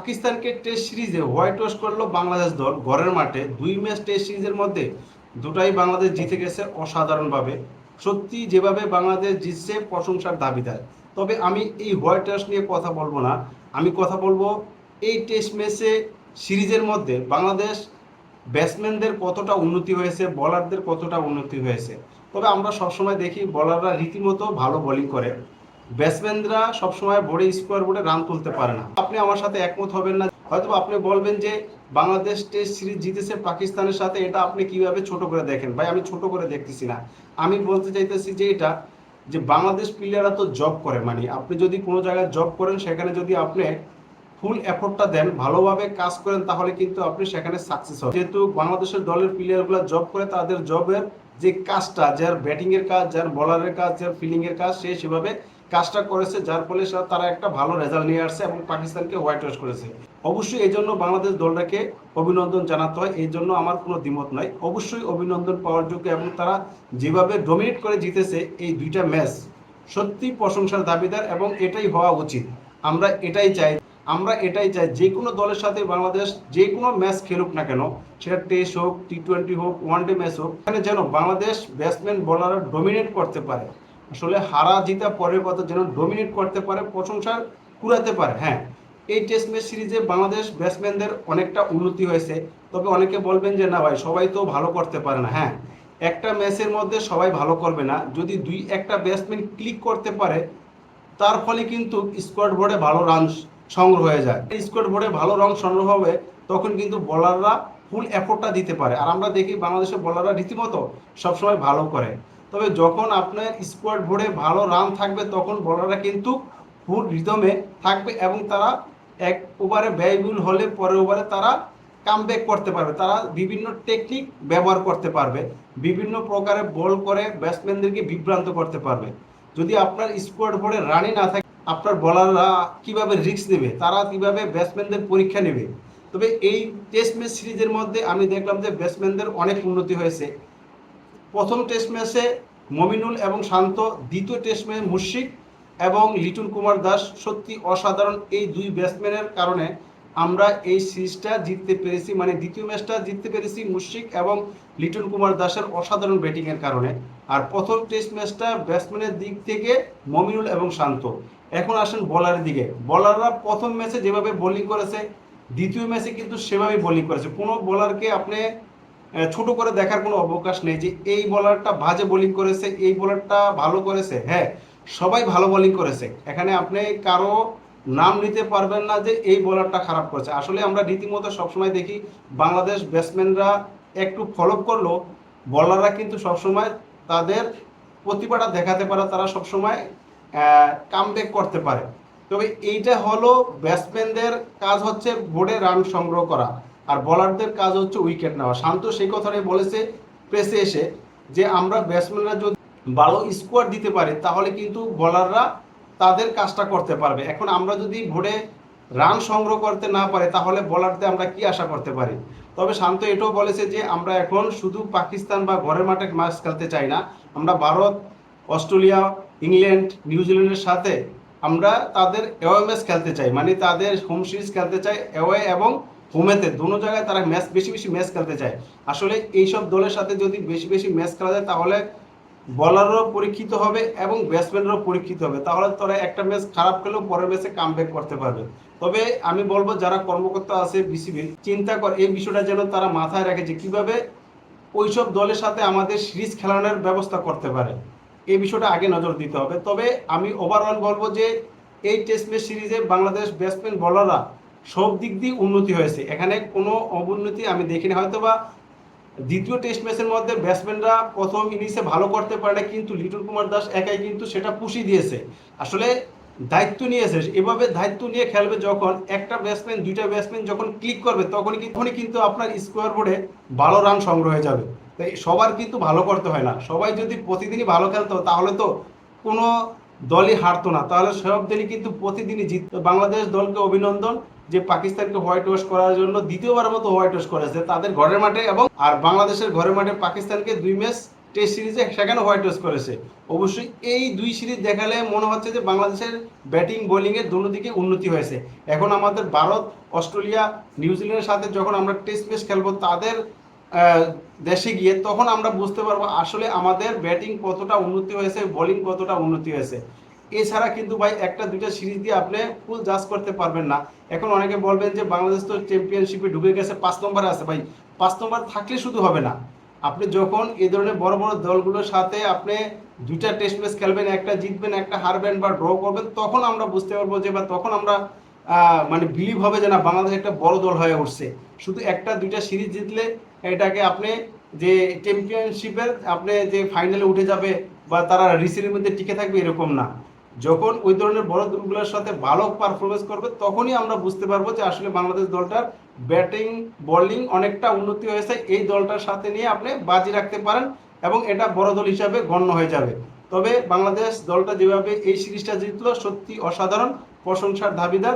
পাকিস্তানকে টেস্ট সিরিজে white wash করলো বাংলাদেশ দল ঘরের মাঠে। 2 ম্যাচ টেস্ট সিরিজের মধ্যে দুটাই বাংলাদেশ জিতে গেছে অসাধারণভাবে। সত্যি যেভাবে বাংলাদেশ জিতছে প্রশংসার দাবিদার। তবে আমি এই হোয়াইট ওয়াশ নিয়ে কথা বলবো না, আমি কথা বলবো এই টেস্ট ম্যাচে সিরিজের মধ্যে বাংলাদেশ ব্যাটসম্যানদের কতটা উন্নতি হয়েছে, বলারদের কতটা উন্নতি হয়েছে। তবে আমরা সবসময় দেখি বলাররা রীতিমতো ভালো বোলিং করে, ব্যাটসম্যানরা সবসময় বোর্ডে স্কোয়ার বোর্ডে রান তুলতে পারে না। আপনি আমার সাথে একমত হবেন না, হয়তো আপনি বলবেন যে বাংলাদেশ টেস্ট সিরিজ জিতেছে পাকিস্তানের সাথে, এটা আপনি কিভাবে ছোট করে দেখেন। ভাই আমি ছোট করে দেখতেছি না, আমি বলতে চাইতেছি যে এটা যে বাংলাদেশ প্লেয়াররা তো জব করে, মানে আপনি যদি কোনো জায়গায় জব করেন সেখানে যদি আপনি ফুল এফোর্টটা দেন, ভালোভাবে কাজ করেন, তাহলে কিন্তু আপনি সেখানে সাকসেস হবেন। যেহেতু বাংলাদেশের দলের প্লেয়ারগুলো জব করে, তাদের জবের যে কাজটা, যার ব্যাটিং এর কাজ, যার বলারের কাজ, যার ফিল্ডিং এর কাজ, সে সেভাবে কাজটা করেছে, যার ফলে তারা একটা ভালো রেজাল্ট নিয়ে আসছে এবং পাকিস্তানকে হোয়াইট ওয়াশ করেছে। অবশ্যই এই জন্য বাংলাদেশ দলটাকে অভিনন্দন জানাতে হয়, এই জন্য আমার কোনো দ্বিমত নাই, অবশ্যই অভিনন্দন পাওয়ার যোগ্য। এবং তারা যেভাবে ডমিনেট করে জিতেছে এই দুইটা ম্যাচ, সত্যি প্রশংসার দাবিদার এবং এটাই হওয়া উচিত। আমরা এটাই চাই, আমরা এটাই চাই যে কোনো দলের সাথে বাংলাদেশ যে কোনো ম্যাচ খেলুক না কেন, সেটা টেস্ট হোক, টি-20 হোক, ওয়ানডে ম্যাচ হোক, এখানে যেন বাংলাদেশ ব্যাটসম্যান বোলাররা ডমিনেট করতে পারে। আসলে হারা জিতা পরের কথা, যেন ডমিনেট করতে পারে, প্রশংসা কুড়াতে পারে। হ্যাঁ, এই টেস্ট ম্যাচ সিরিজে বাংলাদেশ ব্যাটসম্যানদের অনেকটা উন্নতি হয়েছে। তবে অনেকে বলবেন যে না ভাই, সবাই তো ভালো করতে পারে না। হ্যাঁ, একটা ম্যাচের মধ্যে সবাই ভালো করবে না, যদি দুই একটা ব্যাটসম্যান ক্লিক করতে পারে, তার ফলে কিন্তু স্কোয়াড বোর্ডে ভালো রান সংগ্রহ হয়ে যায়। স্কোয়াড বোর্ডে ভালো রান সংগ্রহ হবে, তখন কিন্তু বোলাররা ফুল এফোর্টটা দিতে পারে। আর আমরা দেখি বাংলাদেশের বোলাররা রীতিমতো সবসময় ভালো করে। তবে যখন আপনার স্কোয়াড বোর্ডে ভালো রান থাকবে, তখন বোলাররা কিন্তু ফুল রিদমে থাকবে এবং তারা এক ওভারে ব্যয়বহুল হলে পরের ওভারে তারা কামব্যাক করতে পারবে, তারা বিভিন্ন টেকনিক ব্যবহার করতে পারবে, বিভিন্ন প্রকারে বল করে ব্যাটসম্যানদেরকে বিভ্রান্ত করতে পারবে। যদি আপনার স্কোয়াড বোর্ডে রানই না থাকে, আপনার বলাররা কিভাবে রিস্ক নেবে, তারা কিভাবে ব্যাটসম্যানদের পরীক্ষা নেবে। তবে এই টেস্ট ম্যাচ সিরিজের মধ্যে আমি দেখলাম যে ব্যাটসম্যানদের অনেক উন্নতি হয়েছে। প্রথম টেস্ট ম্যাচে মমিনুল এবং শান্ত, দ্বিতীয় টেস্ট ম্যাচে মুশফিক এবং লিটন কুমার দাস, সত্যি অসাধারণ। এই দুই ব্যাটসম্যানের কারণে আমরা এই সিরিজটা জিততে পেরেছি, মানে দ্বিতীয় ম্যাচটা জিততে পেরেছি মুশফিক এবং লিটন কুমার দাসের অসাধারণ ব্যাটিংয়ের কারণে। আর প্রথম টেস্ট ম্যাচটা ব্যাটসম্যানের দিক থেকে মমিনুল এবং শান্ত। এখন আসেন বলারের দিকে, বলাররা প্রথম ম্যাচে যেভাবে বোলিং করেছে, দ্বিতীয় ম্যাচে কিন্তু সেভাবেই বোলিং করেছে। কোনো বোলারকে আপনি ছোট করে দেখার কোনো অবকাশ নেই যে এই বোলারটা বাজে বোলিং করেছে, এই বোলারটা ভালো করেছে। হ্যাঁ, সবাই ভালো বোলিং করেছে, এখানে আপনি কারো নাম নিতে পারবেন না যে এই বোলারটা খারাপ করেছে। আসলে আমরা রীতিমতো সবসময় দেখি বাংলাদেশ ব্যাটসম্যানরা একটু ফলো করলেও বলাররা কিন্তু সবসময় তাদের প্রতিভাটা দেখাতে পারে, তারা সবসময় কামব্যাক করতে পারে। তবে এইটা হলো ব্যাটসম্যানদের কাজ হচ্ছে বোর্ডে রান সংগ্রহ করা, আর বলারদের কাজ হচ্ছে উইকেট নেওয়া। শান্ত সেই কথাটাই বলেছে প্রেসে এসে যে আমরা ব্যাটসম্যানরা যদি ভালো স্কোয়ার দিতে পারি, তাহলে কিন্তু বলাররা তাদের কাজটা করতে পারবে। এখন আমরা যদি বোর্ডে রান সংগ্রহ করতে না পারি, তাহলে বলারদের আমরা কি আশা করতে পারি। তবে শান্ত এটাও বলেছে যে আমরা এখন শুধু পাকিস্তান বা ঘরের মাঠে ম্যাচ খেলতে চাই না, আমরা ভারত, অস্ট্রেলিয়া, ইংল্যান্ড, নিউজিল্যান্ডের সাথে আমরা তাদের অ্যাওয়ে ম্যাচ খেলতে চাই, মানে তাদের হোম সিরিজ খেলতে চাই। অ্যাওয়ে এবং হোমেতে দোনো জায়গায় তারা ম্যাচ বেশি বেশি ম্যাচ খেলতে চায়। আসলে এইসব দলের সাথে যদি বেশি বেশি ম্যাচ খেলা যায়, তাহলে বলারও পরীক্ষিত হবে এবং ব্যাটসম্যানরাও পরীক্ষিত হবে, তাহলে তারা একটা ম্যাচ খারাপ খেলেও পরের ম্যাচে কামব্যাক করতে পারবে। তবে আমি বলবো যারা কর্মকর্তা আছে বিসিবি, চিন্তা কর এই বিষয়টা যেন তারা মাথায় রাখে যে কিভাবে ওইসব দলের সাথে আমাদের সিরিজ খেলানোর ব্যবস্থা করতে পারে, এই বিষয়টা আগে নজর দিতে হবে। তবে আমি ওভারঅল বলবো যে এই টেস্ট ম্যাচ সিরিজে বাংলাদেশ ব্যাটসম্যান বলাররা সব দিক দিয়ে উন্নতি হয়েছে, এখানে কোনো অবনতি আমি দেখিনি। হয়তো বা দ্বিতীয় টেস্ট ম্যাচের মধ্যে ব্যাটসম্যানরা প্রথম ইনিংসে ভালো করতে পারে, কিন্তু লিটন কুমার দাস একাই কিন্তু সেটা পুষিয়ে দিয়েছে। আসলে দায়িত্ব নিয়েছে, এভাবে দায়িত্ব নিয়ে খেলবে যখন একটা ব্যাটসম্যান দুইটা ব্যাটসম্যান যখন ক্লিক করবে, তখনই কিন্তু আপনার স্কোয়ার বোর্ডে ভালো রান সংগ্রহ হয়ে যাবে। তাই সবার কিন্তু ভালো করতে হয় না, সবাই যদি প্রতিদিনই ভালো খেলতো, তাহলে তো কোনো দলই হারতো না, তাহলে সব দলই কিন্তু প্রতিদিনই জিততো। বাংলাদেশ দলকে অভিনন্দন যে পাকিস্তানকে হোয়াইট ওয়াশ করার জন্য দ্বিতীয়বার মতো হোয়াইট ওয়াশ করেছে তাদের ঘরের মাঠে, এবং আর বাংলাদেশের ঘরের মাঠে পাকিস্তানকে 2 ম্যাচ টেস্ট সিরিজে সেখানে হোয়াইট ওয়াশ করেছে। অবশ্যই এই দুই সিরিজ দেখালে মনে হচ্ছে যে বাংলাদেশের ব্যাটিং বোলিংয়ের দুটো দিকে উন্নতি হয়েছে। এখন আমাদের ভারত, অস্ট্রেলিয়া, নিউজিল্যান্ডের সাথে যখন আমরা টেস্ট ম্যাচ খেলবো তাদের দেশে গিয়ে, তখন আমরা বুঝতে পারবো আসলে আমাদের ব্যাটিং কতটা উন্নতি হয়েছে, বোলিং কতটা উন্নতি হয়েছে। এছাড়া কিন্তু ভাই একটা দুইটা সিরিজ দিয়ে আপনি ফুল জাজ করতে পারবেন না। এখন অনেকে বলবেন যে বাংলাদেশ তো চ্যাম্পিয়নশিপে ঢুকে গেছে, 5 নম্বরে আছে। ভাই 5 নম্বর থাকলে শুধু হবে না, আপনি যখন এই ধরনের বড় বড় দলগুলোর সাথে আপনি দুইটা টেস্ট ম্যাচ খেলবেন, একটা জিতবেন একটা হারবেন বা ড্র করবেন, তখন আমরা বুঝতে পারবো যে, বা তখন আমরা মানে বিলিভ হবে যে না বাংলাদেশ একটা বড় দল হয়ে উঠছে। শুধু একটা দুইটা সিরিজ জিতলে এটাকে আপনি যে চ্যাম্পিয়নশিপের আপনি যে ফাইনালে উঠে যাবে বা তারা রিসির মধ্যে টিকে থাকবে এরকম না। যখন ওই ধরনের বড় দলগুলোর সাথে ভালো পারফরমেন্স করবে তখনই আমরা বুঝতে পারবো যে আসলে বাংলাদেশ দলটার ব্যাটিং বোলিং অনেকটা উন্নতি হয়েছে। এই দলটার সাথে নিয়ে আপনি বাজি রাখতে পারেন এবং এটা বড় দল হিসাবে গণ্য হয়ে যাবে। তবে বাংলাদেশ দলটা যেভাবে এই সিরিজটা জিতলো সত্যি অসাধারণ, প্রশংসার দাবিদার।